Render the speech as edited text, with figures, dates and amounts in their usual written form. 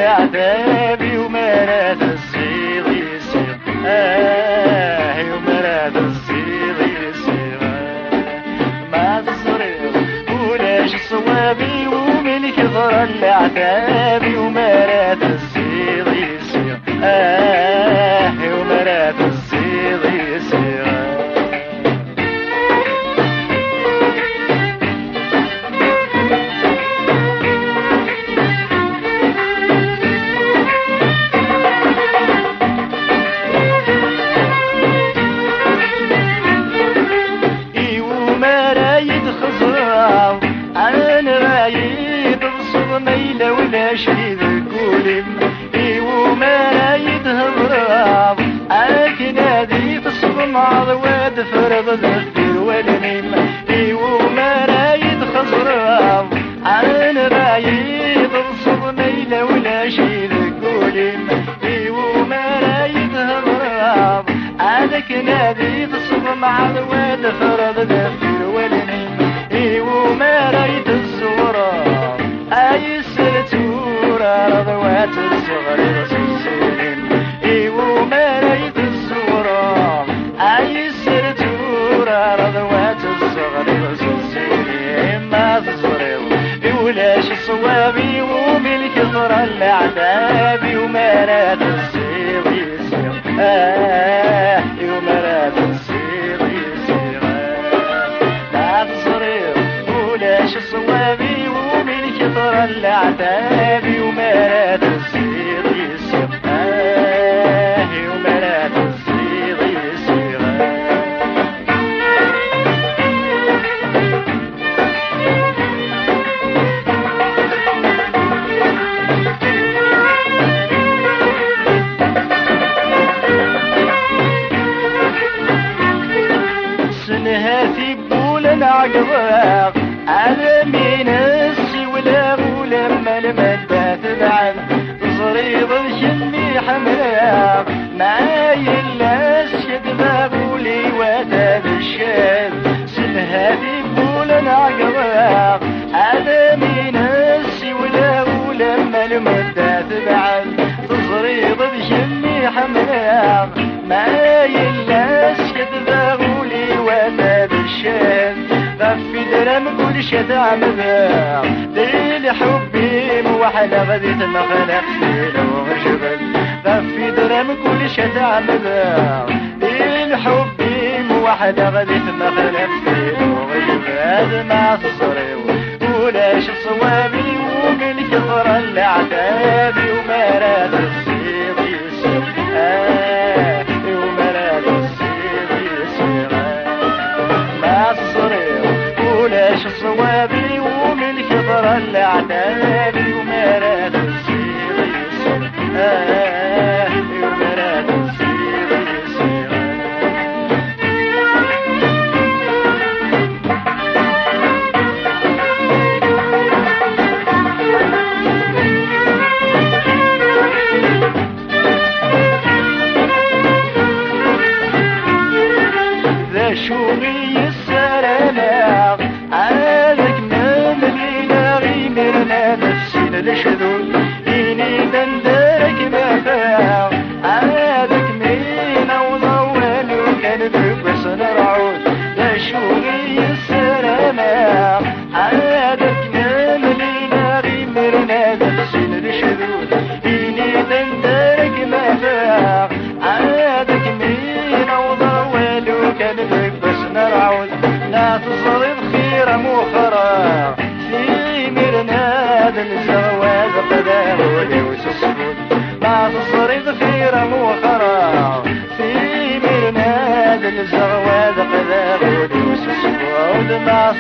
العتابي ومرات الصيغ يصيغ ومرات الصيغ يصيغ ما تصريغ ولاش صوابي ومن كثر العتابي ومرات الصيغ يصيغ ومرات الصيغ يصيغ ميلة ولا شي ذكولي وما رايد هضراب عاك نادي تصبم عضواد فرض ذكر والميم وما رايد خضراب عن رايد تصب ميلة ولا شي ذكولي وما رايد هضراب عاك نادي تصبم عضواد فرض ذكر والميم وما رايد الزوراب أي سلتورة رضوات الصغر رسوسين وما ريت الزورة أي سلتورة رضوات الصغر رسوسين ما تصريو ولاش صوابي ومن كثر العذاب ومرات الصيغ يصيغ ومرات الصيغ يصيغ ما تصريو ولاش صوابي كثر العتاب ومرات الصيغ يصيغ ومرات الصيغ يصيغ سنهاتي بولا عقباق على مين ولما المدة تبعد صريض الشمي حمراق معاي الناس شدباب لي وتاب الشاب سنهاتي بولا عقباق على مين السي ولما المدة تبعد صريض الشمي حمراق معاي الناس شدباب لي وتاب الشاب في درام كل شدع مذاع ليل حبي موحلة غديت مخلق سيلة وغشبل في درام كل شدع مذاع ليل حبي موحلة غديت مخلق سيلة وغشبل مع الصريو ولاش صوابي ومن كثر العتاب ومرات الصيغ يصيغ ومرات الصيغ يصيغ مع الصريو ولاش صوابي ومن كثر العتاب ومرات الصيغ يصيغ ومرات الصيغ يصيغ ذا شوقي السلامة عادك نملينا غيمرنا نفسنا لشذول إني دندرك مفاع عادك مينا وضوال وكان بس نرعود يا شوقي السلامة عادك نملينا غيمرنا نفسنا لشذول إني دندرك مفاع عادك مينا وضوال وكان بس نرعود لا تصرف خير مخرى في مرناد الزواج قدام وليوس السكون لا تصرف خير مخرى في مرناد الزواج قدام وليوس السكون ما